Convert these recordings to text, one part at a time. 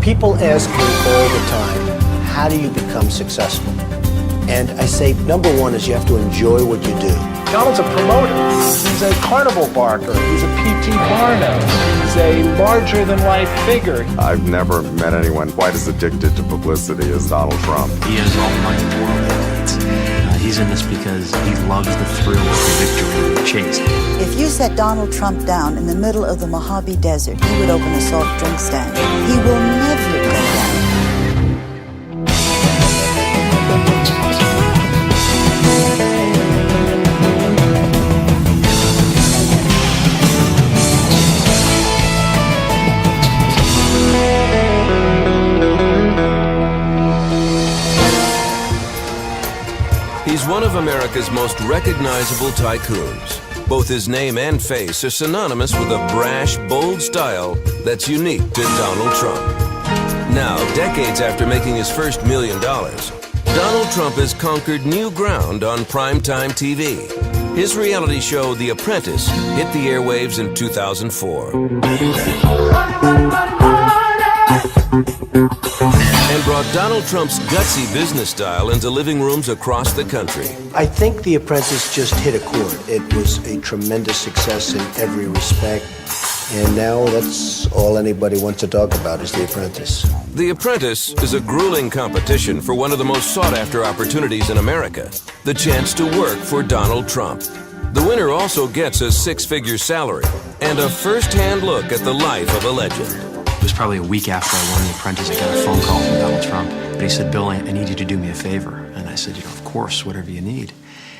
People ask me all the time, how do you become successful? And I say, number one is you have to enjoy what you do. Donald's a promoter. He's a carnival barker. He's a P.T. Barnum. He's a larger-than-life figure. I've never met anyone quite as addicted to publicity as Donald Trump. He has all the money in the world. He's in this because he loves the thrill of the victory and the chase. If you set Donald Trump down in the middle of the Mojave Desert, he would open a soft drink stand. He will never go down. He's one of America's most recognizable tycoons. Both his name and face are synonymous with a brash, bold style that's unique to Donald Trump. Now, decades after making his first $1 million, Donald Trump has conquered new ground on primetime TV. His reality show, The Apprentice, hit the airwaves in 2004. And brought Donald Trump's gutsy business style into living rooms across the country. I think The Apprentice just hit a chord. It was a tremendous success in every respect. And now that's all anybody wants to talk about is The Apprentice. The Apprentice is a grueling competition for one of the most sought-after opportunities in America, the chance to work for Donald Trump. The winner also gets a six-figure salary and a first-hand look at the life of a legend. It was probably a week after I won The Apprentice, I got a phone call from Donald Trump. But he said, Bill, I need you to do me a favor. And I said, of course, whatever you need.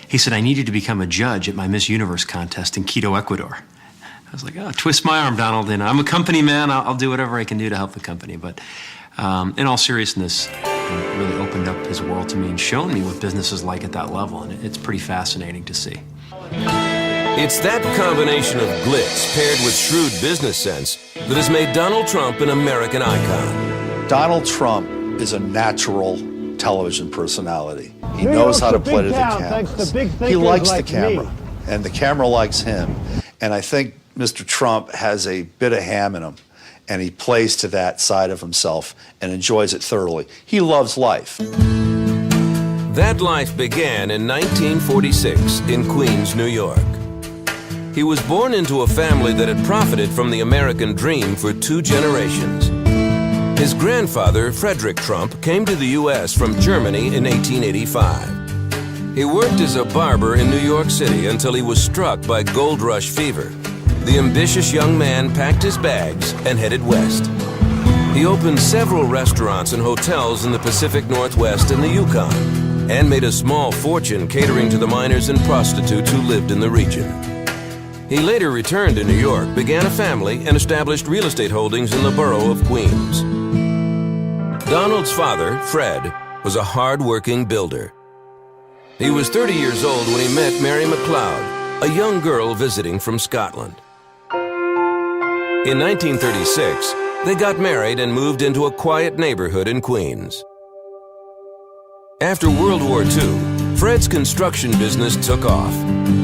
He said, I need you to become a judge at my Miss Universe contest in Quito, Ecuador. I was like, oh, twist my arm, Donald. And I'm a company man. I'll do whatever I can do to help the company. But in all seriousness, it really opened up his world to me and shown me what business is like at that level. And it's pretty fascinating to see. It's that combination of glitz paired with shrewd business sense that has made Donald Trump an American icon. Donald Trump is a natural television personality. He knows how to play to the cameras. He likes the camera, and the camera likes him. And I think Mr. Trump has a bit of ham in him, and he plays to that side of himself and enjoys it thoroughly. He loves life. That life began in 1946 in Queens, New York. He was born into a family that had profited from the American dream for 2 generations. His grandfather, Frederick Trump, came to the U.S. from Germany in 1885. He worked as a barber in New York City until he was struck by gold rush fever. The ambitious young man packed his bags and headed west. He opened several restaurants and hotels in the Pacific Northwest and the Yukon, and made a small fortune catering to the miners and prostitutes who lived in the region. He later returned to New York, began a family, and established real estate holdings in the borough of Queens. Donald's father, Fred, was a hard-working builder. He was 30 years old when he met Mary McLeod, a young girl visiting from Scotland. In 1936, they got married and moved into a quiet neighborhood in Queens. After World War II, Fred's construction business took off.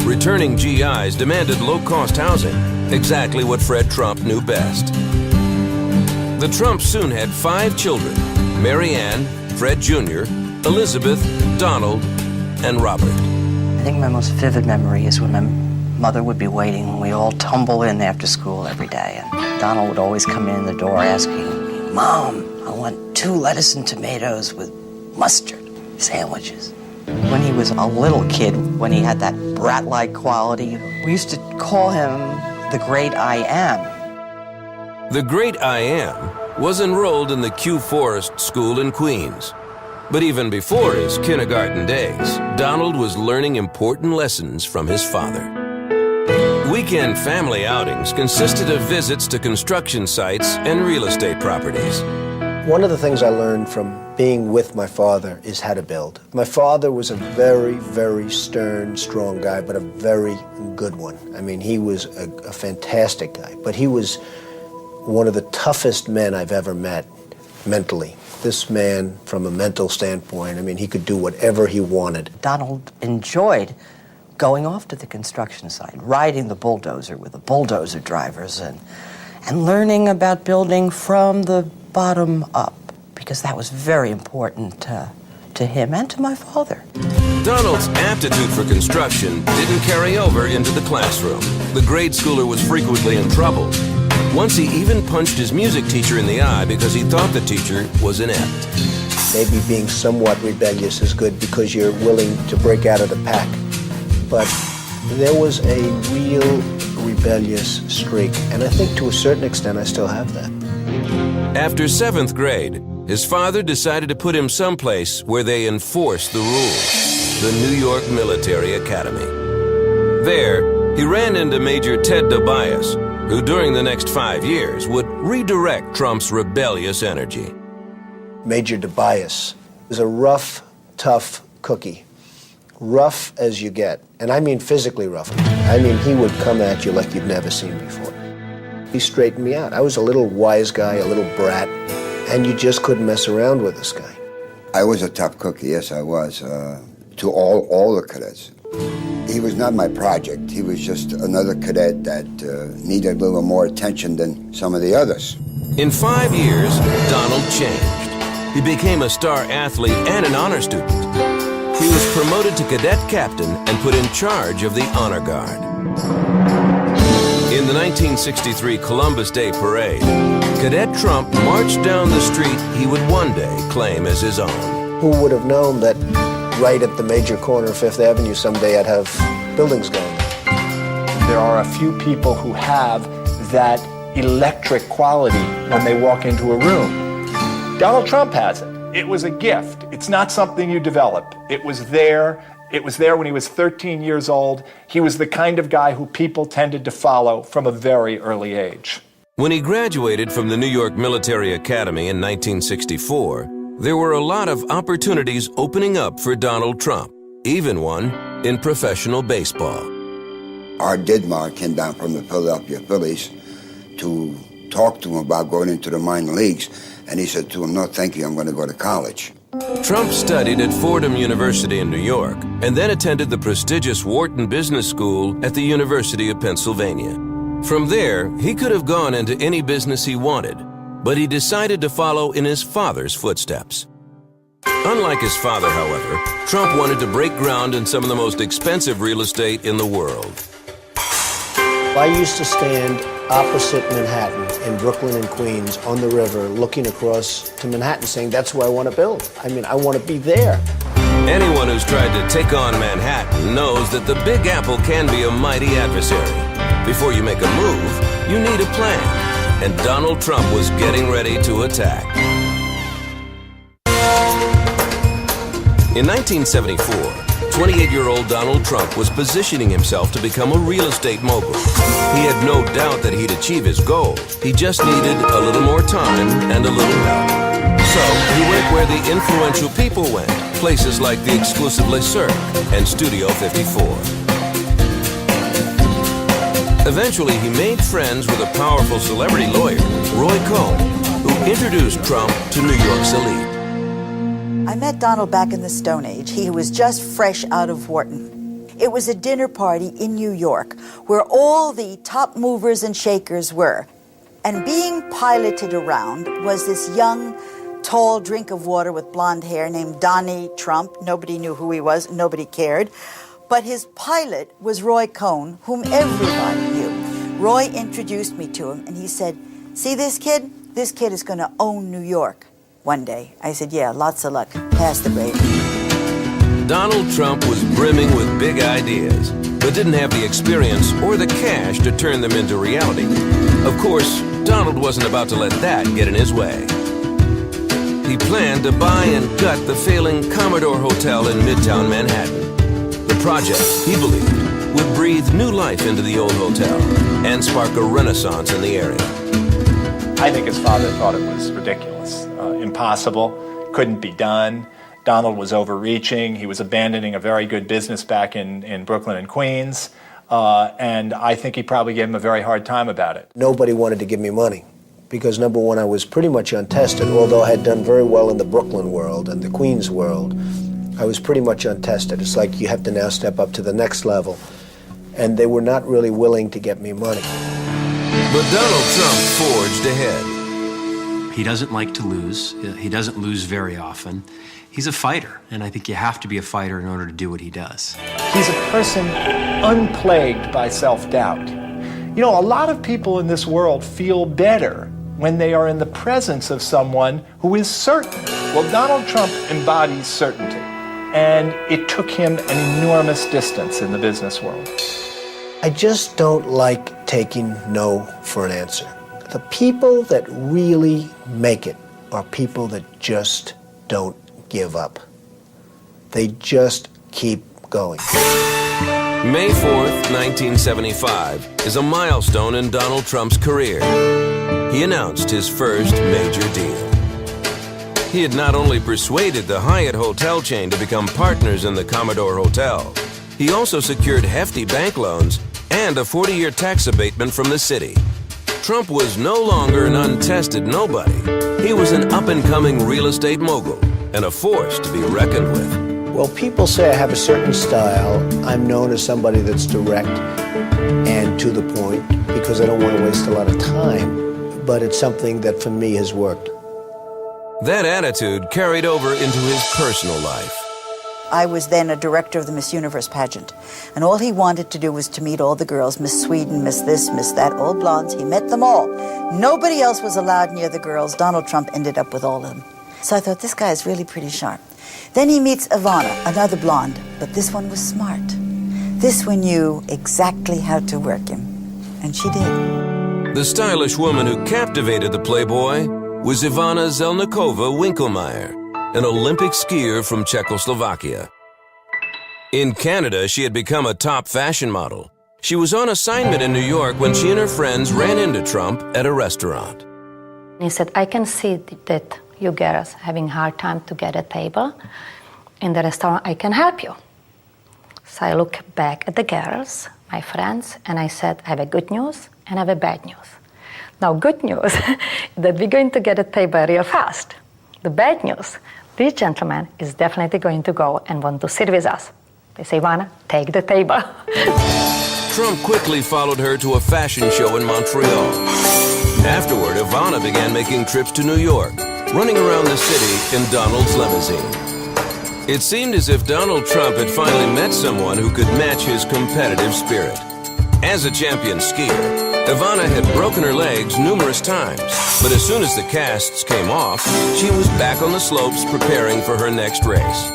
Returning GIs demanded low-cost housing, exactly what Fred Trump knew best. The Trumps soon had 5 children: Mary Ann, Fred Jr., Elizabeth, Donald, and Robert. I think my most vivid memory is when my mother would be waiting and we all tumble in after school every day. And Donald would always come in the door asking, Mom, I want 2 lettuce and tomatoes with mustard sandwiches. When he was a little kid, when he had that brat-like quality, we used to call him the Great I Am. The Great I Am was enrolled in the Q Forest School in Queens. But even before his kindergarten days, Donald was learning important lessons from his father. Weekend family outings consisted of visits to construction sites and real estate properties. One of the things I learned from being with my father is how to build. My father was a very, very stern, strong guy, but a very good one. I mean, he was a fantastic guy, but he was one of the toughest men I've ever met mentally. This man, from a mental standpoint, I mean, he could do whatever he wanted. Donald enjoyed going off to the construction site, riding the bulldozer with the bulldozer drivers, and learning about building from the bottom up, because that was very important to him and to my father. Donald's aptitude for construction didn't carry over into the classroom. The grade schooler was frequently in trouble. Once he even punched his music teacher in the eye because he thought the teacher was inept. Maybe being somewhat rebellious is good because you're willing to break out of the pack. But there was a real rebellious streak, and I think to a certain extent I still have that. After 7th grade, his father decided to put him someplace where they enforced the rules, the New York Military Academy. There, he ran into Major Ted Tobias, who during the next 5 years would redirect Trump's rebellious energy. Major Tobias was a rough, tough cookie. Rough as you get. And I mean physically rough. I mean, he would come at you like you'd never seen before. He straightened me out. I was a little wise guy, a little brat, and you just couldn't mess around with this guy. I was a tough cookie, yes, I was, to all the cadets. He was not my project. He was just another cadet that needed a little more attention than some of the others. In 5 years, Donald changed. He became a star athlete and an honor student. He was promoted to cadet captain and put in charge of the honor guard. In the 1963 Columbus Day Parade, Cadet Trump marched down the street he would one day claim as his own. Who would have known that right at the major corner of 5th Avenue someday I'd have buildings going? There are a few people who have that electric quality when they walk into a room. Donald Trump has it. It was a gift. It's not something you develop. It was there. It was there when he was 13 years old. He was the kind of guy who people tended to follow from a very early age. When he graduated from the New York Military Academy in 1964, there were a lot of opportunities opening up for Donald Trump, even one in professional baseball. Art Didmar came down from the Philadelphia Phillies to talk to him about going into the minor leagues, and he said to him, "No, thank you, I'm going to go to college." Trump studied at Fordham University in New York and then attended the prestigious Wharton Business School at the University of Pennsylvania. From there, he could have gone into any business he wanted, but he decided to follow in his father's footsteps. Unlike his father, however, Trump wanted to break ground in some of the most expensive real estate in the world. I used to stand opposite Manhattan in Brooklyn and Queens on the river looking across to Manhattan saying, that's where I want to build. I mean, I want to be there. Anyone who's tried to take on Manhattan knows that the Big Apple can be a mighty adversary. Before you make a move, you need a plan. And Donald Trump was getting ready to attack. In 1974, 28-year-old Donald Trump was positioning himself to become a real estate mogul. He had no doubt that he'd achieve his goal. He just needed a little more time and a little help. So he went where the influential people went, places like the exclusive Le Cirque and Studio 54. Eventually, he made friends with a powerful celebrity lawyer, Roy Cohn, who introduced Trump to New York's elite. I met Donald back in the Stone Age. He was just fresh out of Wharton. It was a dinner party in New York where all the top movers and shakers were. And being piloted around was this young, tall drink of water with blonde hair named Donnie Trump. Nobody knew who he was. Nobody cared. But his pilot was Roy Cohn, whom everybody knew. Roy introduced me to him, and he said, see this kid? This kid is going to own New York one day. I said, yeah, lots of luck. Pass the gravy. Donald Trump was brimming with big ideas, but didn't have the experience or the cash to turn them into reality. Of course, Donald wasn't about to let that get in his way. He planned to buy and gut the failing Commodore Hotel in Midtown Manhattan. The project, he believed, would breathe new life into the old hotel and spark a renaissance in the area. I think his father thought it was ridiculous, impossible, couldn't be done. Donald was overreaching. He was abandoning a very good business back in Brooklyn and Queens. And I think he probably gave him a very hard time about it. Nobody wanted to give me money because, number one, I was pretty much untested. Although I had done very well in the Brooklyn world and the Queens world, I was pretty much untested. It's like you have to now step up to the next level. And they were not really willing to get me money. But Donald Trump forged ahead. He doesn't like to lose. He doesn't lose very often. He's a fighter, and I think you have to be a fighter in order to do what he does. He's a person unplagued by self-doubt. You know, a lot of people in this world feel better when they are in the presence of someone who is certain. Well, Donald Trump embodies certainty, and it took him an enormous distance in the business world. I just don't like taking no for an answer. The people that really make it are people that just don't give up. They just keep going. May 4th, 1975 is a milestone in Donald Trump's career. He announced his first major deal. He had not only persuaded the Hyatt hotel chain to become partners in the Commodore Hotel, he also secured hefty bank loans and a 40-year tax abatement from the city. Trump was no longer an untested nobody. He was an up-and-coming real estate mogul and a force to be reckoned with. Well, people say I have a certain style. I'm known as somebody that's direct and to the point because I don't want to waste a lot of time, but it's something that for me has worked. That attitude carried over into his personal life. I was then a director of the Miss Universe pageant, and all he wanted to do was to meet all the girls, Miss Sweden, Miss this, Miss that, all blondes. He met them all. Nobody else was allowed near the girls. Donald Trump ended up with all of them. So I thought, this guy is really pretty sharp. Then he meets Ivana, another blonde, but this one was smart. This one knew exactly how to work him, and she did. The stylish woman who captivated the Playboy was Ivana Zelnikova-Winkelmeyer, an Olympic skier from Czechoslovakia. In Canada, she had become a top fashion model. She was on assignment in New York when she and her friends ran into Trump at a restaurant. He said, I can see that you girls having a hard time to get a table in the restaurant. I can help you. So I look back at the girls, my friends, and I said, I have a good news and I have a bad news. Now, good news that we're going to get a table real fast. The bad news, this gentleman is definitely going to go and want to sit with us. They say, Ivana, take the table. Trump quickly followed her to a fashion show in Montreal. Afterward, Ivana began making trips to New York, running around the city in Donald's limousine. It seemed as if Donald Trump had finally met someone who could match his competitive spirit. As a champion skier, Ivana had broken her legs numerous times, but as soon as the casts came off, she was back on the slopes preparing for her next race.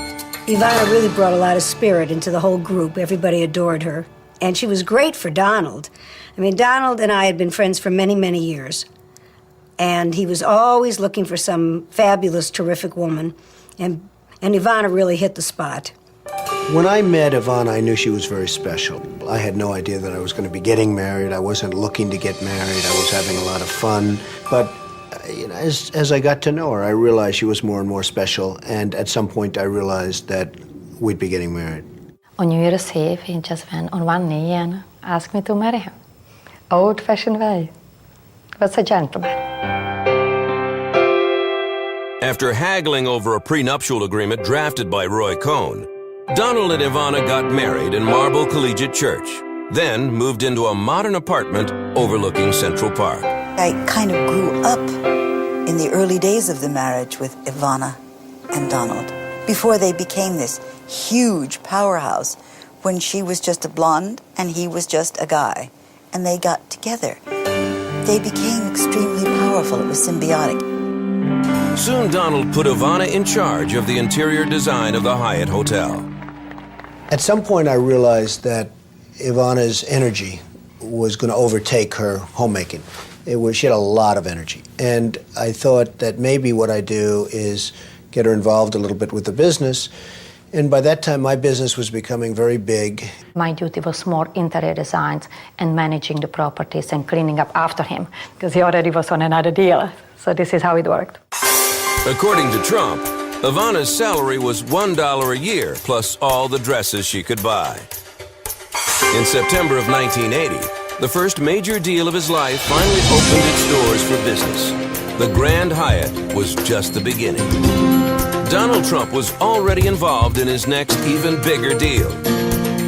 Ivana really brought a lot of spirit into the whole group. Everybody adored her. And she was great for Donald. I mean, Donald and I had been friends for many, many years. And he was always looking for some fabulous, terrific woman. And Ivana really hit the spot. When I met Ivana, I knew she was very special. I had no idea that I was going to be getting married. I wasn't looking to get married. I was having a lot of fun. But you know, as I got to know her, I realized she was more and more special. And at some point, I realized that we'd be getting married. On New Year's Eve, he just went on one knee and asked me to marry him. Old-fashioned way. He was a gentleman. After haggling over a prenuptial agreement drafted by Roy Cohn, Donald and Ivana got married in Marble Collegiate Church, then moved into a modern apartment overlooking Central Park. I kind of grew up in the early days of the marriage with Ivana and Donald, before they became this huge powerhouse, when she was just a blonde and he was just a guy. And they got together. They became extremely powerful. It was symbiotic. Soon Donald put Ivana in charge of the interior design of the Hyatt Hotel. At some point, I realized that Ivana's energy was going to overtake her homemaking. She had a lot of energy. And I thought that maybe what I do is get her involved a little bit with the business. And by that time, my business was becoming very big. My duty was more interior designs and managing the properties and cleaning up after him, because he already was on another deal. So this is how it worked. According to Trump, Ivana's salary was $1 a year, plus all the dresses she could buy. In September of 1980, the first major deal of his life finally opened its doors for business. The Grand Hyatt was just the beginning. Donald Trump was already involved in his next even bigger deal.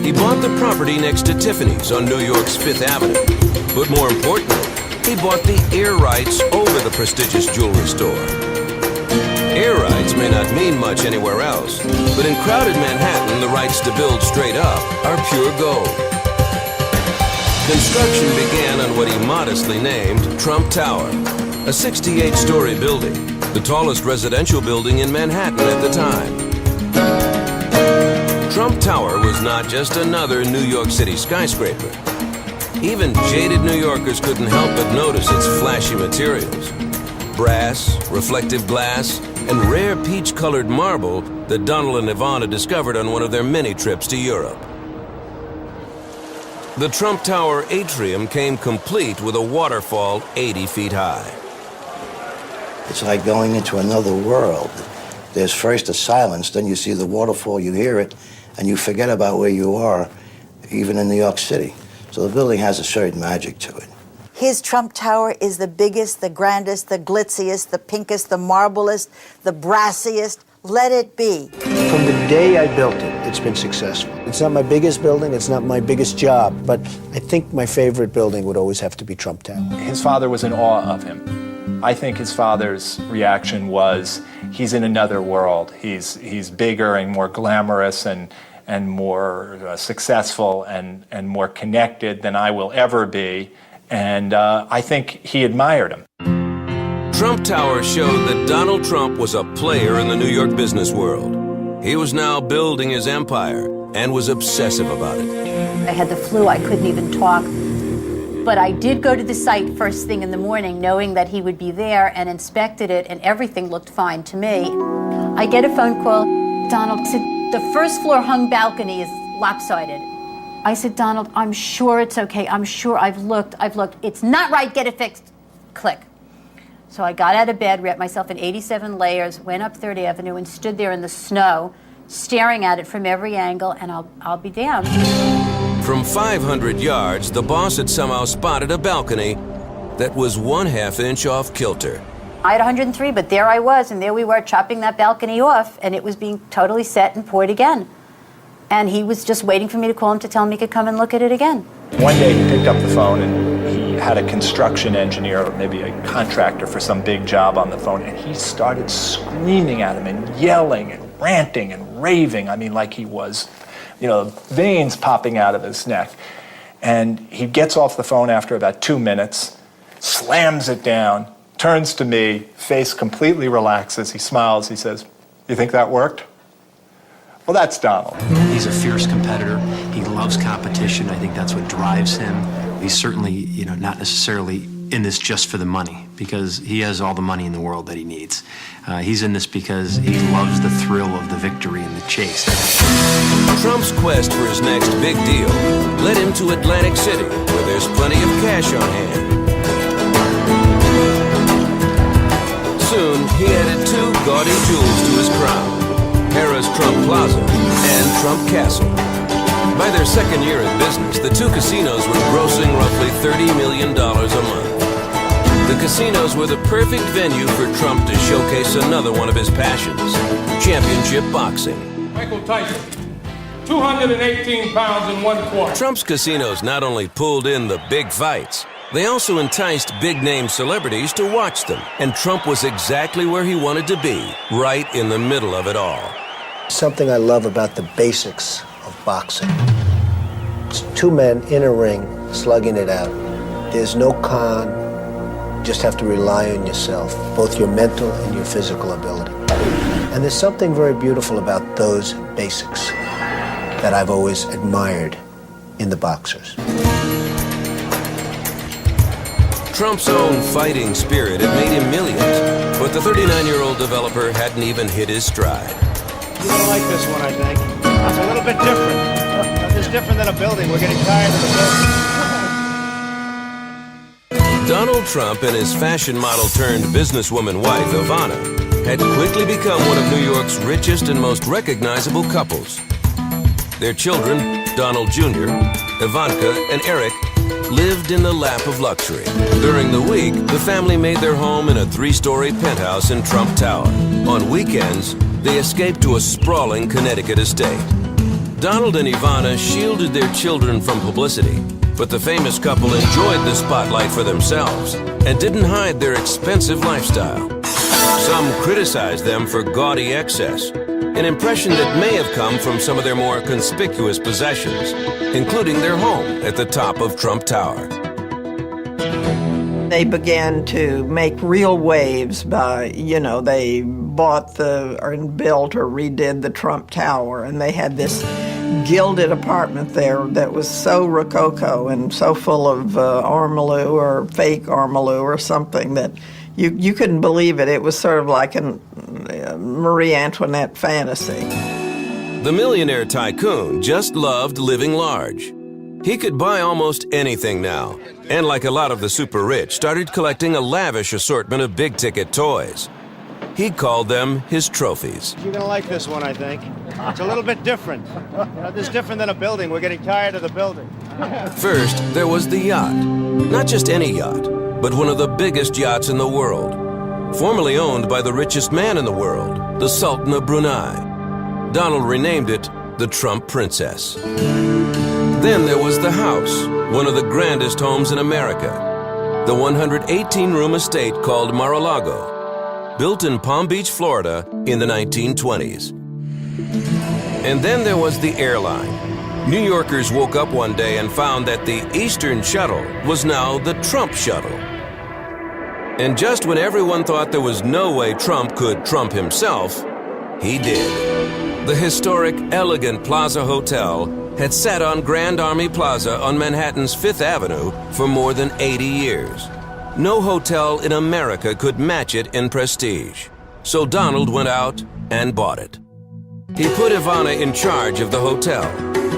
He bought the property next to Tiffany's on New York's Fifth Avenue. But more importantly, he bought the air rights over the prestigious jewelry store. Air rights may not mean much anywhere else, but in crowded Manhattan, the rights to build straight up are pure gold. Construction began on what he modestly named Trump Tower, a 68-story building, the tallest residential building in Manhattan at the time. Trump Tower was not just another New York City skyscraper. Even jaded New Yorkers couldn't help but notice its flashy materials. Brass, reflective glass, and rare peach-colored marble that Donald and Ivana discovered on one of their many trips to Europe. The Trump Tower atrium came complete with a waterfall 80 feet high. It's like going into another world. There's first a silence, then you see the waterfall, you hear it, and you forget about where you are, even in New York City. So the building has a certain magic to it. His Trump Tower is the biggest, the grandest, the glitziest, the pinkest, the marblest, the brassiest. Let it be. From the day I built it, it's been successful. It's not my biggest building, it's not my biggest job, but I think my favorite building would always have to be Trump Tower. His father was in awe of him. I think his father's reaction was, he's in another world. He's bigger and more glamorous and more successful and more connected than I will ever be. And I think he admired him. Trump Tower showed that Donald Trump was a player in the New York business world. He was now building his empire and was obsessive about it. I had the flu, I couldn't even talk. But I did go to the site first thing in the morning, knowing that he would be there, and inspected it, and everything looked fine to me. I get a phone call. Donald said, the first floor hung balcony is lopsided. I said, Donald, I'm sure it's okay. I'm sure I've looked. It's not right, get it fixed. Click. So I got out of bed, wrapped myself in 87 layers, went up 3rd Avenue and stood there in the snow, staring at it from every angle, and I'll be damned. From 500 yards, the boss had somehow spotted a balcony that was 1/2 inch off kilter. I had 103, but there I was, and there we were chopping that balcony off, and it was being totally set and poured again. And he was just waiting for me to call him to tell me he could come and look at it again. One day he picked up the phone and he had a construction engineer or maybe a contractor for some big job on the phone, and he started screaming at him and yelling and ranting and raving. I mean, like he was, veins popping out of his neck. And he gets off the phone after about 2 minutes, slams it down, turns to me, face completely relaxes, he smiles, he says, "You think that worked?" Well, that's Donald. He's a fierce competitor. He loves competition. I think that's what drives him. He's certainly, not necessarily in this just for the money, because he has all the money in the world that he needs. He's in this because he loves the thrill of the victory and the chase. Trump's quest for his next big deal led him to Atlantic City, where there's plenty of cash on hand. Soon, he added 2 gaudy jewels to his crown: Harrah's Trump Plaza and Trump Castle. By their second year in business, the 2 casinos were grossing roughly $30 million a month. The casinos were the perfect venue for Trump to showcase another one of his passions, championship boxing. Michael Tyson, 218 pounds and 1/4. Trump's casinos not only pulled in the big fights, they also enticed big-name celebrities to watch them, and Trump was exactly where he wanted to be, right in the middle of it all. Something I love about the basics of boxing. It's 2 men in a ring, slugging it out. There's no con. You just have to rely on yourself, both your mental and your physical ability. And there's something very beautiful about those basics that I've always admired in the boxers. Trump's own fighting spirit had made him millions, but the 39-year-old developer hadn't even hit his stride. You don't like this one, I think. It's a little bit different. It's different than a building. We're getting tired of the building. Donald Trump and his fashion model turned businesswoman wife, Ivana, had quickly become one of New York's richest and most recognizable couples. Their children, Donald Jr., Ivanka, and Eric, lived in the lap of luxury. During the week, the family made their home in a 3-story penthouse in Trump Tower. On weekends, they escaped to a sprawling Connecticut estate. Donald and Ivana shielded their children from publicity But the famous couple enjoyed the spotlight for themselves and didn't hide their expensive lifestyle. Some criticized them for gaudy excess, an impression that may have come from some of their more conspicuous possessions, including their home at the top of Trump Tower. They began to make real waves by, they bought or built or redid the Trump Tower, and they had this gilded apartment there that was so rococo and so full of ormolu or fake ormolu or something that you couldn't believe it. It was sort of like a Marie Antoinette fantasy. The millionaire tycoon just loved living large. He could buy almost anything now, and like a lot of the super rich, started collecting a lavish assortment of big-ticket toys. He called them his trophies. You're gonna like this one, I think. It's a little bit different. This is different than a building. We're getting tired of the building. First, there was the yacht. Not just any yacht, but one of the biggest yachts in the world. Formerly owned by the richest man in the world, the Sultan of Brunei. Donald renamed it the Trump Princess. Then there was the house, one of the grandest homes in America. The 118-room estate called Mar-a-Lago, built in Palm Beach, Florida in the 1920s. And then there was the airline. New Yorkers woke up one day and found that the Eastern Shuttle was now the Trump Shuttle. And just when everyone thought there was no way Trump could Trump himself, he did. The historic, elegant Plaza Hotel had sat on Grand Army Plaza on Manhattan's Fifth Avenue for more than 80 years. No hotel in America could match it in prestige. So Donald went out and bought it. He put Ivana in charge of the hotel.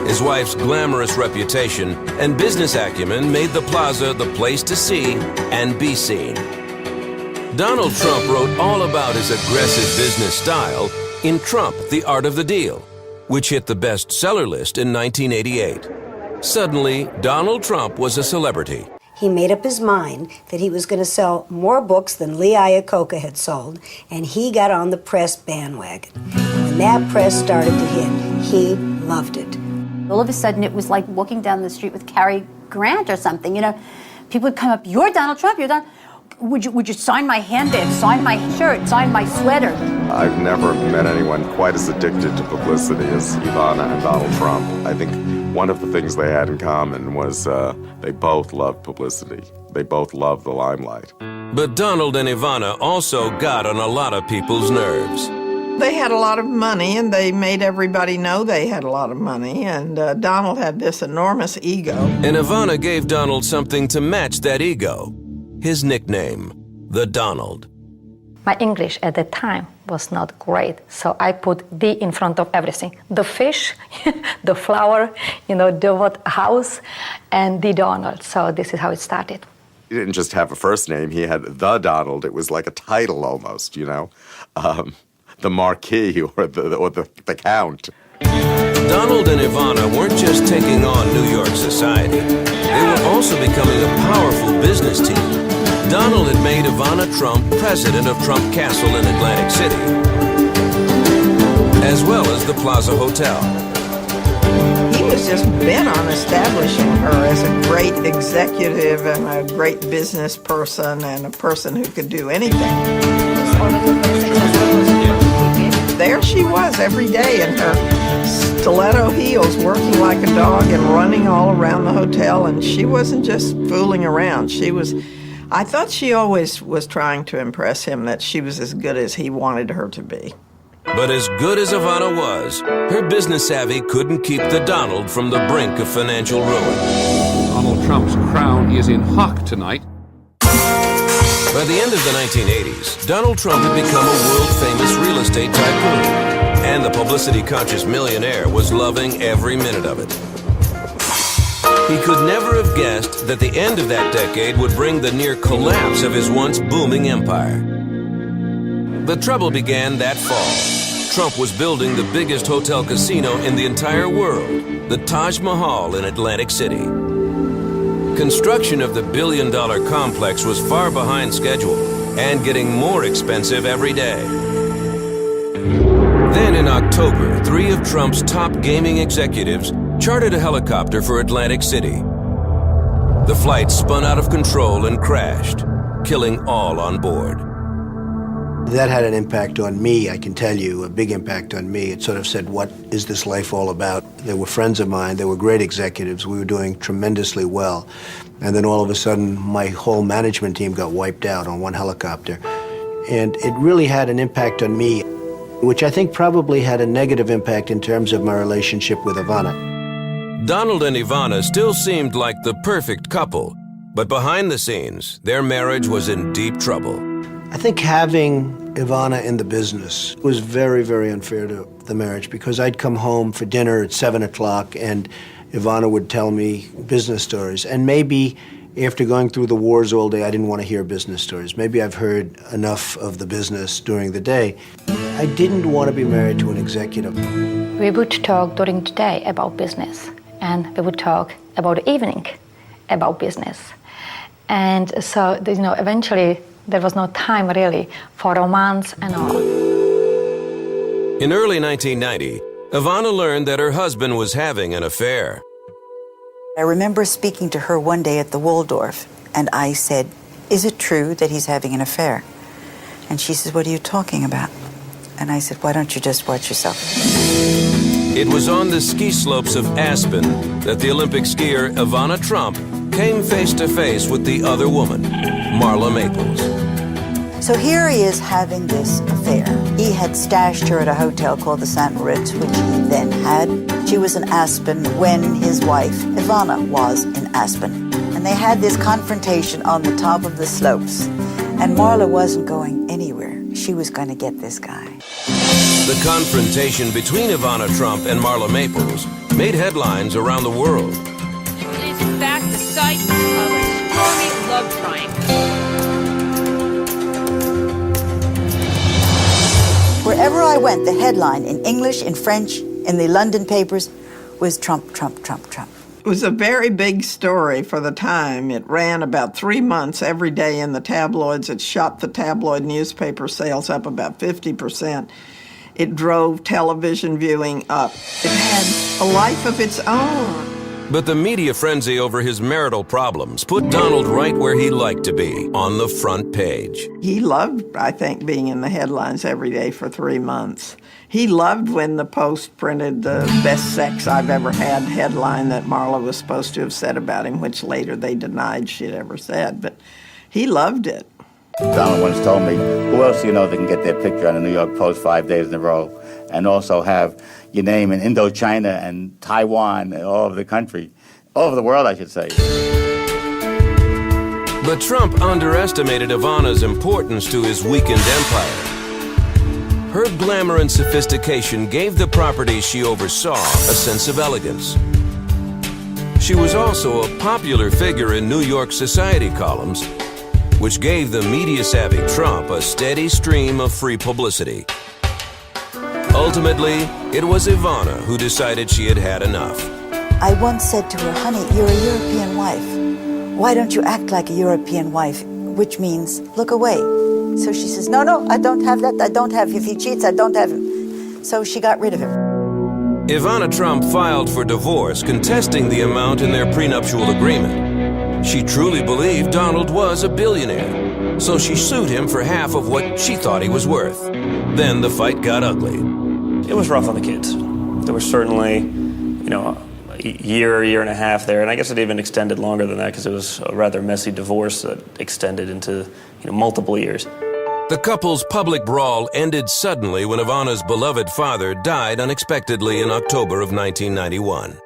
His wife's glamorous reputation and business acumen made the plaza the place to see and be seen. Donald Trump wrote all about his aggressive business style in Trump, The Art of the Deal, which hit the bestseller list in 1988. Suddenly, Donald Trump was a celebrity. He made up his mind that he was going to sell more books than Lee Iacocca had sold, and he got on the press bandwagon. When that press started to hit, he loved it. All of a sudden, it was like walking down the street with Cary Grant or something. People would come up, "You're Donald Trump, you're Donald. Would you sign my handbag, sign my shirt, sign my sweater?" I've never met anyone quite as addicted to publicity as Ivana and Donald Trump. I think one of the things they had in common was they both loved publicity. They both loved the limelight. But Donald and Ivana also got on a lot of people's nerves. They had a lot of money, and they made everybody know they had a lot of money, and Donald had this enormous ego. And Ivana gave Donald something to match that ego. His nickname, the Donald. My English at the time was not great, so I put the in front of everything. The fish, the flower, the house, and the Donald. So this is how it started. He didn't just have a first name, he had the Donald. It was like a title almost, the Marquis or the Count. Donald and Ivana weren't just taking on New York society. They were also becoming a powerful business team. Donald had made Ivana Trump president of Trump Castle in Atlantic City, as well as the Plaza Hotel. He was just bent on establishing her as a great executive and a great business person and a person who could do anything. There she was every day in her stiletto heels, working like a dog and running all around the hotel, and she wasn't just fooling around. I thought she always was trying to impress him that she was as good as he wanted her to be. But as good as Ivana was, her business savvy couldn't keep the Donald from the brink of financial ruin. Donald Trump's crown is in hock tonight. By the end of the 1980s, Donald Trump had become a world-famous real estate tycoon, and the publicity-conscious millionaire was loving every minute of it. He could never have guessed that the end of that decade would bring the near collapse of his once booming empire. The trouble began that fall. Trump was building the biggest hotel casino in the entire world, the Taj Mahal in Atlantic City. Construction of the billion-dollar complex was far behind schedule and getting more expensive every day. Then in October, 3 of Trump's top gaming executives chartered a helicopter for Atlantic City. The flight spun out of control and crashed, killing all on board. That had an impact on me, I can tell you, a big impact on me. It sort of said, what is this life all about? They were friends of mine. They were great executives. We were doing tremendously well. And then all of a sudden, my whole management team got wiped out on one helicopter. And it really had an impact on me, which I think probably had a negative impact in terms of my relationship with Ivana. Donald and Ivana still seemed like the perfect couple, but behind the scenes, their marriage was in deep trouble. I think having Ivana in the business was very, very unfair to the marriage, because I'd come home for dinner at 7 o'clock and Ivana would tell me business stories. And maybe after going through the wars all day, I didn't want to hear business stories. Maybe I've heard enough of the business during the day. I didn't want to be married to an executive. We would talk during the day about business, and we would talk about the evening about business. And so, eventually, there was no time really for romance and all. In early 1990, Ivana learned that her husband was having an affair. I remember speaking to her one day at the Waldorf, and I said, "Is it true that he's having an affair?" And she says, "What are you talking about?" And I said, "Why don't you just watch yourself?" It was on the ski slopes of Aspen that the Olympic skier Ivana Trump came face to face with the other woman, Marla Maples. So here he is having this affair. He had stashed her at a hotel called the St. Moritz, which he then had. She was in Aspen when his wife, Ivana, was in Aspen. And they had this confrontation on the top of the slopes. And Marla wasn't going anywhere. She was going to get this guy. The confrontation between Ivana Trump and Marla Maples made headlines around the world. It is in fact the site of a stormy love triangle. Wherever I went, the headline in English, in French, in the London papers was Trump, Trump, Trump, Trump. It was a very big story for the time. It ran about 3 months every day in the tabloids. It shot the tabloid newspaper sales up about 50%. It drove television viewing up. It had a life of its own. But the media frenzy over his marital problems put Donald right where he liked to be, on the front page. He loved, I think, being in the headlines every day for 3 months. He loved when the Post printed the best sex I've ever had headline that Marla was supposed to have said about him, which later they denied she'd ever said, but he loved it. Donald once told me, who else do you know that can get their picture on the New York Post 5 days in a row and also have your name in Indochina and Taiwan and all over the country, all over the world, I should say. But Trump underestimated Ivana's importance to his weakened empire. Her glamour and sophistication gave the properties she oversaw a sense of elegance. She was also a popular figure in New York society columns, which gave the media-savvy Trump a steady stream of free publicity. Ultimately, it was Ivana who decided she had had enough. I once said to her, "Honey, you're a European wife. Why don't you act like a European wife?" Which means, look away. So she says, "No, I don't have that. I don't have, if he cheats, I don't have him." So she got rid of him. Ivana Trump filed for divorce, contesting the amount in their prenuptial agreement. She truly believed Donald was a billionaire, so she sued him for half of what she thought he was worth. Then the fight got ugly. It was rough on the kids. There was certainly, a year and a half there, and I guess it even extended longer than that because it was a rather messy divorce that extended into multiple years. The couple's public brawl ended suddenly when Ivana's beloved father died unexpectedly in October of 1991.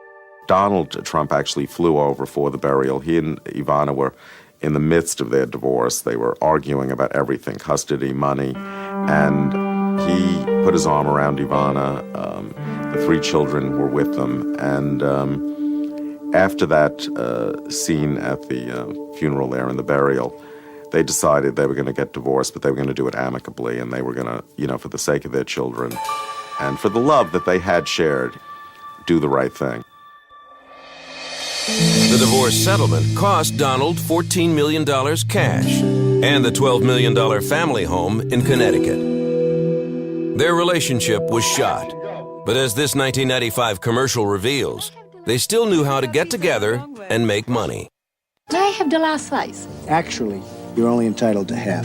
Donald Trump actually flew over for the burial. He and Ivana were in the midst of their divorce. They were arguing about everything, custody, money, and he put his arm around Ivana. The 3 children were with them, and after that scene at the funeral there and the burial, they decided they were going to get divorced, but they were going to do it amicably, and they were going to, for the sake of their children and for the love that they had shared, do the right thing. The divorce settlement cost Donald $14 million cash and the $12 million family home in Connecticut. Their relationship was shot, but as this 1995 commercial reveals, they still knew how to get together and make money. May I have the last slice? Actually, you're only entitled to half.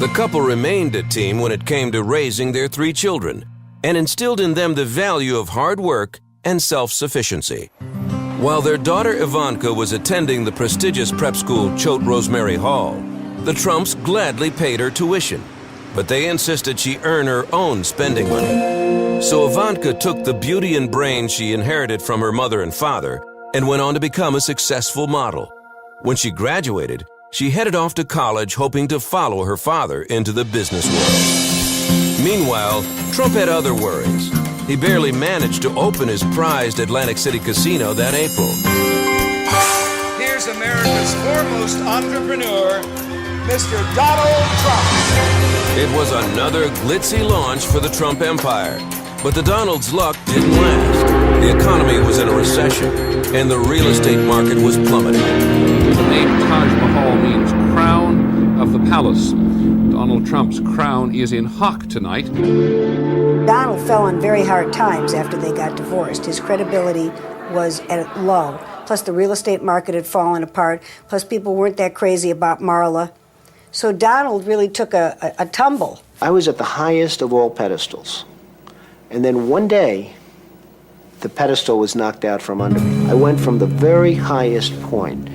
The couple remained a team when it came to raising their 3 children and instilled in them the value of hard work and self-sufficiency. While their daughter Ivanka was attending the prestigious prep school Choate Rosemary Hall, the Trumps gladly paid her tuition, but they insisted she earn her own spending money. So Ivanka took the beauty and brains she inherited from her mother and father and went on to become a successful model. When she graduated, she headed off to college hoping to follow her father into the business world. Meanwhile, Trump had other worries. He barely managed to open his prized Atlantic City casino that April. Here's America's foremost entrepreneur, Mr. Donald Trump. It was another glitzy launch for the Trump empire, but the Donald's luck didn't last. The economy was in a recession, and the real estate market was plummeting. The name Taj Mahal means crown of the palace. Donald Trump's crown is in hock tonight. Donald fell on very hard times after they got divorced. His credibility was at low. Plus, the real estate market had fallen apart. Plus, people weren't that crazy about Marla. So Donald really took a tumble. I was at the highest of all pedestals. And then one day, the pedestal was knocked out from under me. I went from the very highest point,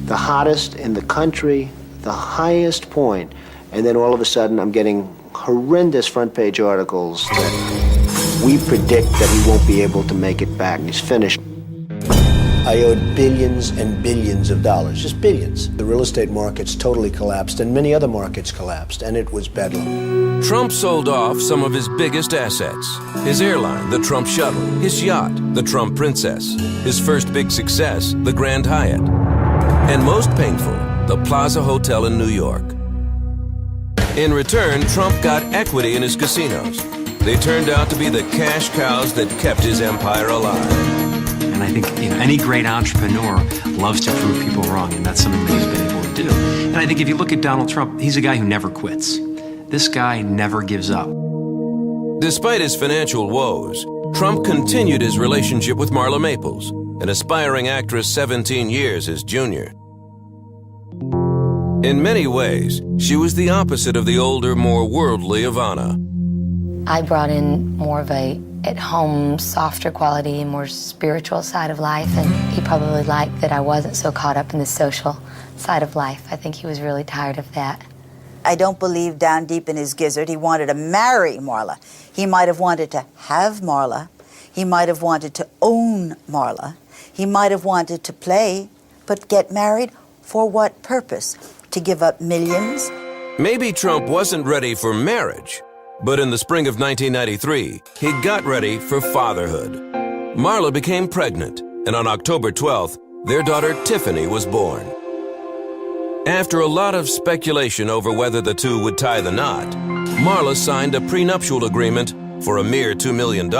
the hottest in the country, the highest point, and then all of a sudden I'm getting horrendous front page articles that we predict that he won't be able to make it back. He's finished. I owed billions and billions of dollars, just billions. The real estate markets totally collapsed and many other markets collapsed, and it was bedlam. Trump sold off some of his biggest assets. His airline, the Trump Shuttle, his yacht, the Trump Princess, his first big success, the Grand Hyatt, and most painful, the Plaza Hotel in New York. In return, Trump got equity in his casinos. They turned out to be the cash cows that kept his empire alive. And I think any great entrepreneur loves to prove people wrong, and that's something that he's been able to do. And I think if you look at Donald Trump, he's a guy who never quits. This guy never gives up. Despite his financial woes, Trump continued his relationship with Marla Maples, an aspiring actress 17 years his junior. In many ways, she was the opposite of the older, more worldly Ivana. I brought in more of a at-home, softer quality, more spiritual side of life, and he probably liked that I wasn't so caught up in the social side of life. I think he was really tired of that. I don't believe down deep in his gizzard he wanted to marry Marla. He might have wanted to have Marla. He might have wanted to own Marla. He might have wanted to play, but get married for what purpose? To give up millions? Maybe Trump wasn't ready for marriage, but in the spring of 1993, he got ready for fatherhood. Marla became pregnant, and on October 12th, their daughter Tiffany was born. After a lot of speculation over whether the two would tie the knot, Marla signed a prenuptial agreement for a mere $2 million,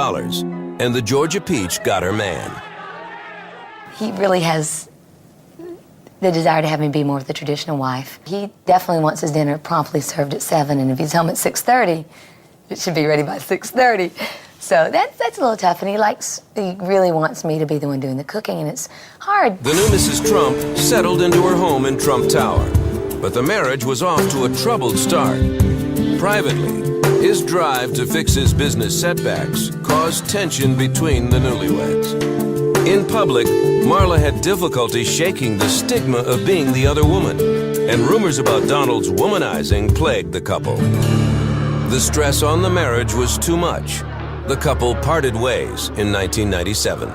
and the Georgia Peach got her man. He really has the desire to have me be more of the traditional wife. He definitely wants his dinner promptly served at 7, and if he's home at 6:30, it should be ready by 6:30. So that's a little tough, and he really wants me to be the one doing the cooking, and it's hard. The new Mrs. Trump settled into her home in Trump Tower, but the marriage was off to a troubled start. Privately, his drive to fix his business setbacks caused tension between the newlyweds. In public, Marla had difficulty shaking the stigma of being the other woman, and rumors about Donald's womanizing plagued the couple. The stress on the marriage was too much. The couple parted ways in 1997.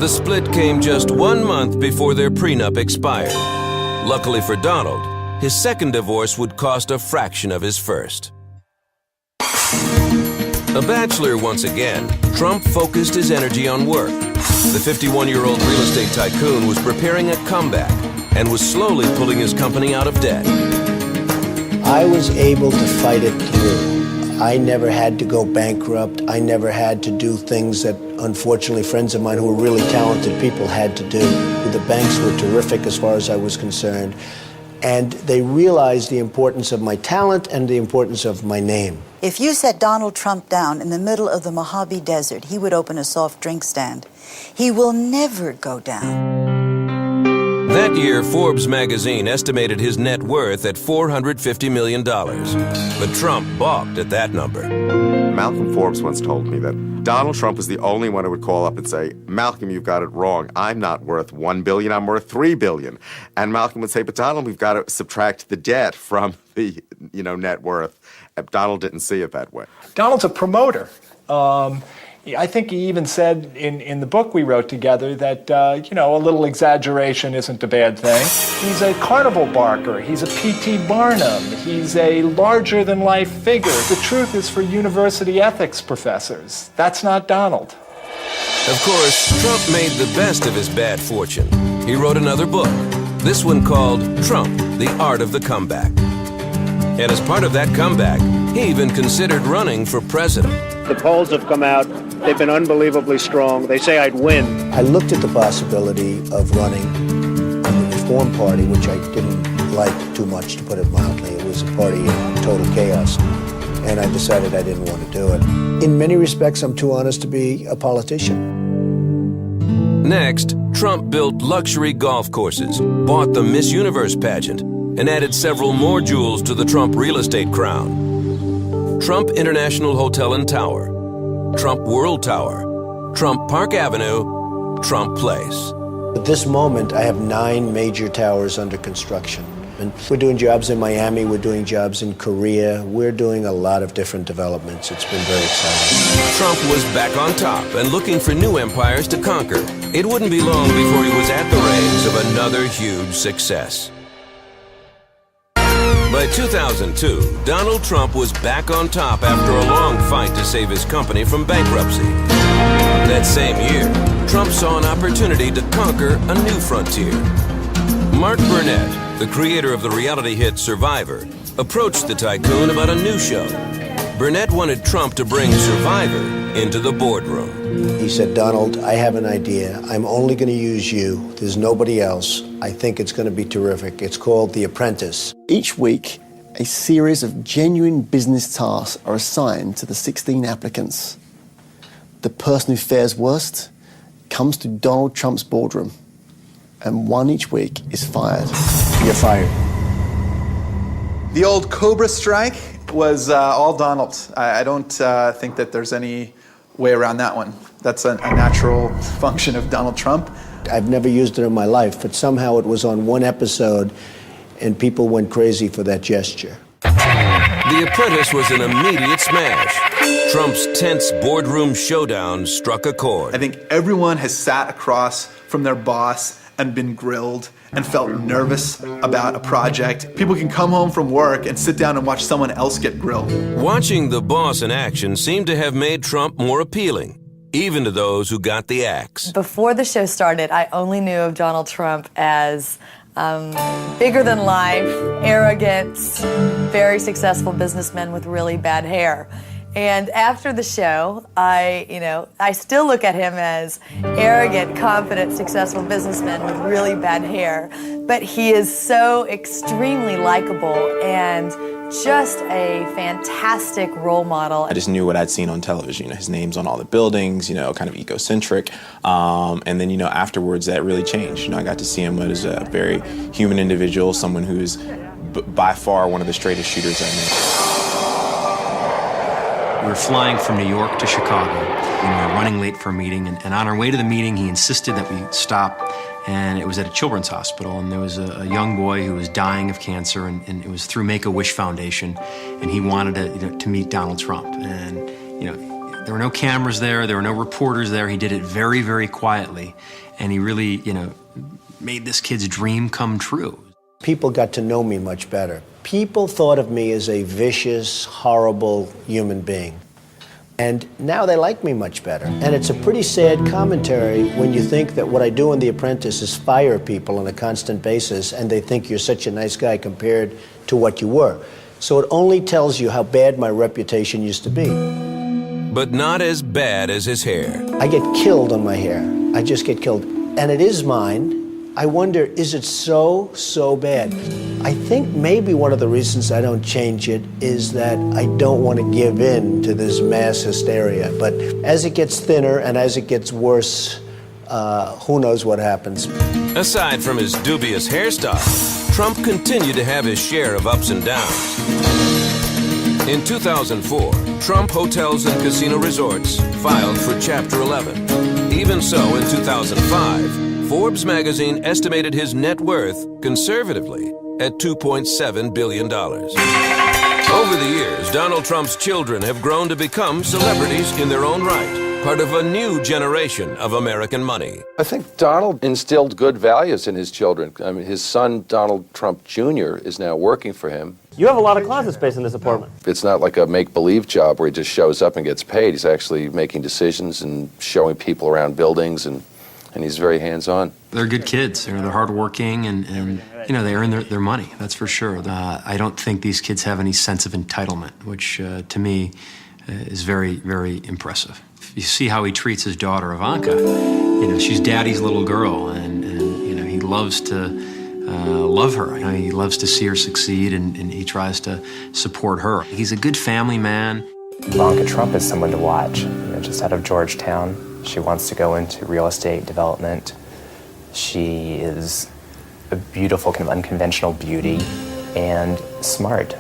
The split came just 1 month before their prenup expired. Luckily for Donald, his second divorce would cost a fraction of his first. A bachelor once again, Trump focused his energy on work. The 51-year-old real estate tycoon was preparing a comeback and was slowly pulling his company out of debt. I was able to fight it through. I never had to go bankrupt. I never had to do things that, unfortunately, friends of mine who were really talented people had to do. The banks were terrific as far as I was concerned. And they realized the importance of my talent and the importance of my name. If you set Donald Trump down in the middle of the Mojave Desert, he would open a soft drink stand. He will never go down. That year, Forbes magazine estimated his net worth at $450 million. But Trump balked at that number. Malcolm Forbes once told me that Donald Trump was the only one who would call up and say, Malcolm, you've got it wrong. I'm not worth $1 billion, I'm worth $3 billion. And Malcolm would say, but Donald, we've got to subtract the debt from the net worth. Donald didn't see it that way. Donald's a promoter. I think he even said in the book we wrote together that, a little exaggeration isn't a bad thing. He's a carnival barker. He's a P.T. Barnum. He's a larger-than-life figure. The truth is for university ethics professors. That's not Donald. Of course, Trump made the best of his bad fortune. He wrote another book, this one called Trump, The Art of the Comeback. And as part of that comeback, he even considered running for president. The polls have come out. They've been unbelievably strong. They say I'd win. I looked at the possibility of running on the Reform Party, which I didn't like too much, to put it mildly. It was a party in total chaos. And I decided I didn't want to do it. In many respects, I'm too honest to be a politician. Next, Trump built luxury golf courses, bought the Miss Universe pageant, and added several more jewels to the Trump real estate crown. Trump International Hotel and Tower, Trump World Tower, Trump Park Avenue, Trump Place. At this moment, I have 9 major towers under construction. And we're doing jobs in Miami, we're doing jobs in Korea, we're doing a lot of different developments. It's been very exciting. Trump was back on top and looking for new empires to conquer. It wouldn't be long before he was at the reins of another huge success. By 2002, Donald Trump was back on top after a long fight to save his company from bankruptcy. That same year, Trump saw an opportunity to conquer a new frontier. Mark Burnett, the creator of the reality hit Survivor, approached the tycoon about a new show. Burnett wanted Trump to bring Survivor into the boardroom. He said, Donald, I have an idea. I'm only going to use you. There's nobody else. I think it's going to be terrific. It's called The Apprentice. Each week, a series of genuine business tasks are assigned to the 16 applicants. The person who fares worst comes to Donald Trump's boardroom, and one each week is fired. You're fired. The old Cobra strike was all Donald. I don't think that there's any way around that one. That's a natural function of Donald Trump. I've never used it in my life, but somehow it was on one episode and people went crazy for that gesture. The Apprentice was an immediate smash. Trump's tense boardroom showdown struck a chord. I think everyone has sat across from their boss and been grilled and felt nervous about a project. People can come home from work and sit down and watch someone else get grilled. Watching the boss in action seemed to have made Trump more appealing, even to those who got the axe. Before the show started, I only knew of Donald Trump as bigger than life, arrogant, very successful businessman with really bad hair. And after the show, I still look at him as arrogant, confident, successful businessman with really bad hair. But he is so extremely likable and just a fantastic role model. I just knew what I'd seen on television. His name's on all the buildings, kind of egocentric. And then, afterwards that really changed. I got to see him as a very human individual, someone who's by far one of the straightest shooters I know. We were flying from New York to Chicago, and we were running late for a meeting, and on our way to the meeting, he insisted that we stop, and it was at a children's hospital, and there was a young boy who was dying of cancer, and it was through Make-A-Wish Foundation, and he wanted to meet Donald Trump, and, there were no cameras there were no reporters there. He did it very, very quietly, and he really, made this kid's dream come true. People got to know me much better. People thought of me as a vicious, horrible human being. And now they like me much better. And it's a pretty sad commentary when you think that what I do in The Apprentice is fire people on a constant basis, and they think you're such a nice guy compared to what you were. So it only tells you how bad my reputation used to be. But not as bad as his hair. I get killed on my hair. I just get killed. And it is mine. I wonder, is it so bad? I think maybe one of the reasons I don't change it is that I don't want to give in to this mass hysteria. But as it gets thinner and as it gets worse, who knows what happens. Aside from his dubious hairstyle, Trump continued to have his share of ups and downs. In 2004, Trump Hotels and Casino Resorts filed for Chapter 11. Even so, in 2005, Forbes magazine estimated his net worth, conservatively, at $2.7 billion. Over the years, Donald Trump's children have grown to become celebrities in their own right, part of a new generation of American money. I think Donald instilled good values in his children. I mean, his son, Donald Trump Jr., is now working for him. You have a lot of closet space in this apartment. It's not like a make-believe job where he just shows up and gets paid. He's actually making decisions and showing people around buildings, and he's very hands-on. They're good kids. They're hardworking, and you know, they earn their money, that's for sure. I don't think these kids have any sense of entitlement, which to me is very, very impressive. You see how he treats his daughter, Ivanka. You know, she's daddy's little girl, and you know, he loves to love her. You know, he loves to see her succeed, and he tries to support her. He's a good family man. Ivanka Trump is someone to watch. You know, just out of Georgetown, she wants to go into real estate development. She is a beautiful, kind of unconventional beauty and smart.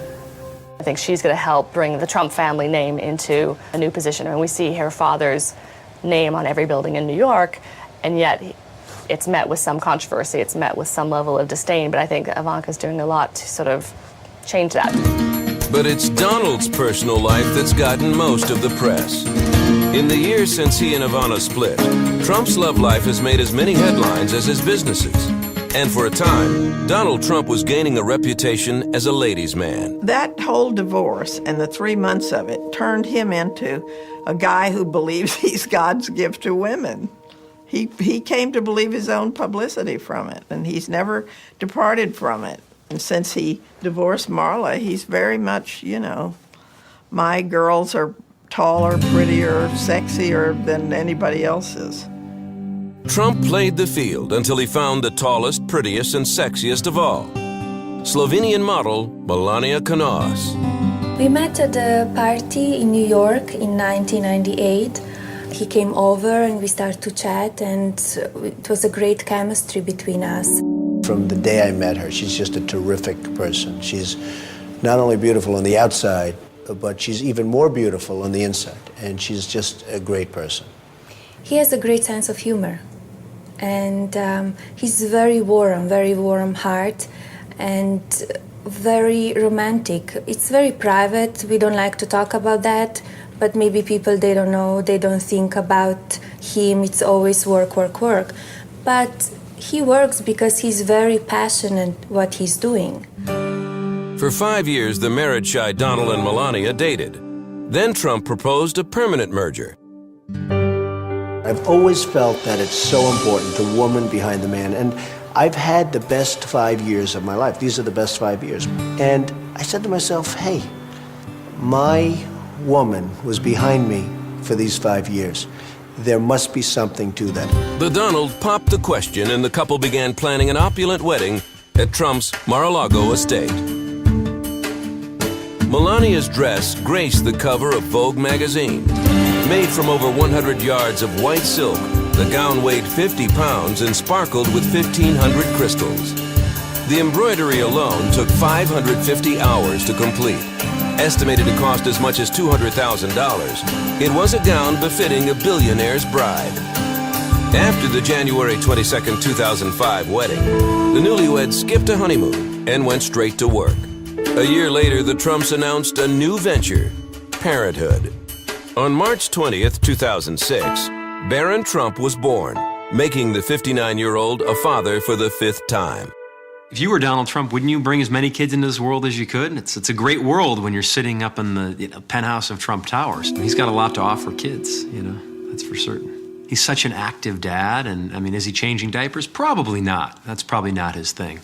I think she's going to help bring the Trump family name into a new position. I mean, we see her father's name on every building in New York, and yet it's met with some controversy. It's met with some level of disdain, but I think Ivanka's doing a lot to sort of change that. But it's Donald's personal life that's gotten most of the press. In the years since he and Ivana split, Trump's love life has made as many headlines as his businesses. And for a time, Donald Trump was gaining a reputation as a ladies' man. That whole divorce and the 3 months of it turned him into a guy who believes he's God's gift to women. He came to believe his own publicity from it, and he's never departed from it. And since he divorced Marla, he's very much, you know, my girls are taller, prettier, sexier than anybody else's. Trump played the field until he found the tallest, prettiest, and sexiest of all, Slovenian model Melania Knauss. We met at a party in New York in 1998. He came over and we started to chat, and it was a great chemistry between us. From the day I met her, she's just a terrific person. She's not only beautiful on the outside, but she's even more beautiful on the inside, and she's just a great person. He has a great sense of humor, and he's very warm heart, and very romantic. It's very private. We don't like to talk about that, but maybe people, they don't know, they don't think about him. It's always work, work, work. But he works because he's very passionate what he's doing. For 5 years, the marriage-shy Donald and Melania dated. Then Trump proposed a permanent merger. I've always felt that it's so important, the woman behind the man. And I've had the best 5 years of my life. These are the best 5 years. And I said to myself, hey, my woman was behind me for these 5 years. There must be something to that. The Donald popped the question, and the couple began planning an opulent wedding at Trump's Mar-a-Lago estate. Melania's dress graced the cover of Vogue magazine. Made from over 100 yards of white silk, the gown weighed 50 pounds and sparkled with 1,500 crystals. The embroidery alone took 550 hours to complete. Estimated to cost as much as $200,000, it was a gown befitting a billionaire's bride. After the January 22, 2005 wedding, the newlyweds skipped a honeymoon and went straight to work. A year later, the Trumps announced a new venture, parenthood. On March 20th, 2006, Barron Trump was born, making the 59-year-old a father for the 5th time. If you were Donald Trump, wouldn't you bring as many kids into this world as you could? It's a great world when you're sitting up in the penthouse of Trump Towers. He's got a lot to offer kids, that's for certain. He's such an active dad, and I mean, is he changing diapers? Probably not. That's probably not his thing.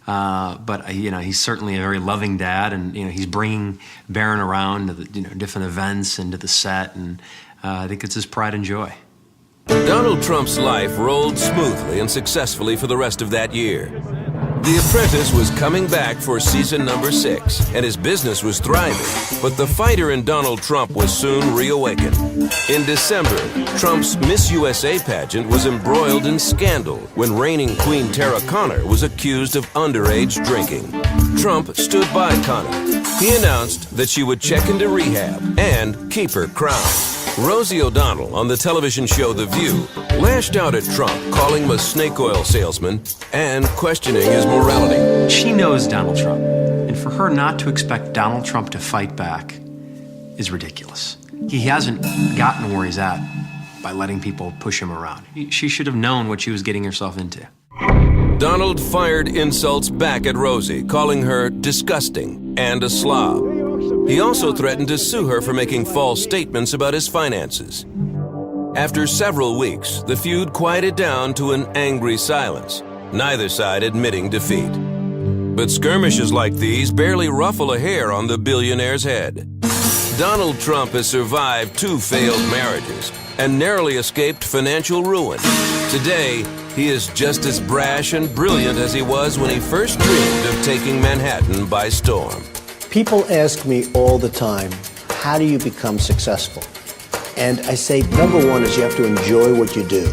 But he's certainly a very loving dad, and he's bringing Barron around to the different events and to the set, and I think it's his pride and joy. Donald Trump's life rolled smoothly and successfully for the rest of that year. The Apprentice was coming back for season number 6, and his business was thriving. But the fighter in Donald Trump was soon reawakened. In December, Trump's Miss USA pageant was embroiled in scandal when reigning Queen Tara Conner was accused of underage drinking. Trump stood by Conner. He announced that she would check into rehab and keep her crown. Rosie O'Donnell on the television show The View lashed out at Trump, calling him a snake oil salesman and questioning his morality. She knows Donald Trump, and for her not to expect Donald Trump to fight back is ridiculous. He hasn't gotten where he's at by letting people push him around. She should have known what she was getting herself into. Donald fired insults back at Rosie, calling her disgusting and a slob. He also threatened to sue her for making false statements about his finances. After several weeks, the feud quieted down to an angry silence, neither side admitting defeat. But skirmishes like these barely ruffle a hair on the billionaire's head. Donald Trump has survived 2 failed marriages and narrowly escaped financial ruin. Today, he is just as brash and brilliant as he was when he first dreamed of taking Manhattan by storm. People ask me all the time, how do you become successful? And I say, number one is you have to enjoy what you do.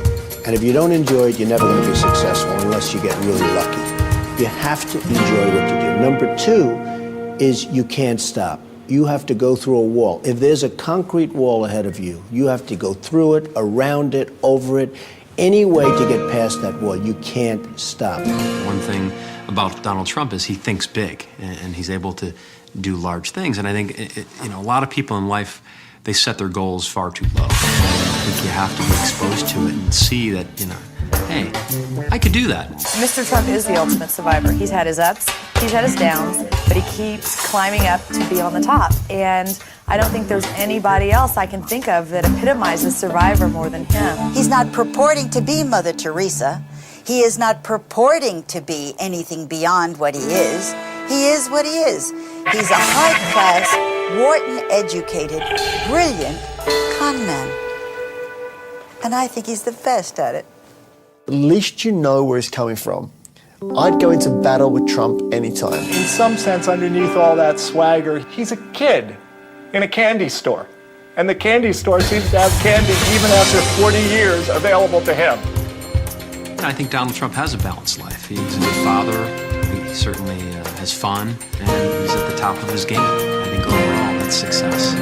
And if you don't enjoy it, you're never going to be successful unless you get really lucky. You have to enjoy what you do. Number 2 is you can't stop. You have to go through a wall. If there's a concrete wall ahead of you, you have to go through it, around it, over it, any way to get past that wall. You can't stop. One thing about Donald Trump is he thinks big, and he's able to do large things. And I think, a lot of people in life, they set their goals far too low. I think you have to be exposed to it and see that, hey, I could do that. Mr. Trump is the ultimate survivor. He's had his ups, he's had his downs, but he keeps climbing up to be on the top. And I don't think there's anybody else I can think of that epitomizes survivor more than him. He's not purporting to be Mother Teresa. He is not purporting to be anything beyond what he is. He is what he is. He's a high-class, Wharton-educated, brilliant con man. And I think he's the best at it. At least you know where he's coming from. I'd go into battle with Trump anytime. In some sense, underneath all that swagger, he's a kid in a candy store. And the candy store seems to have candy even after 40 years available to him. I think Donald Trump has a balanced life. He's a good father. He certainly has fun, and he's at the top of his game. I think overall that's success.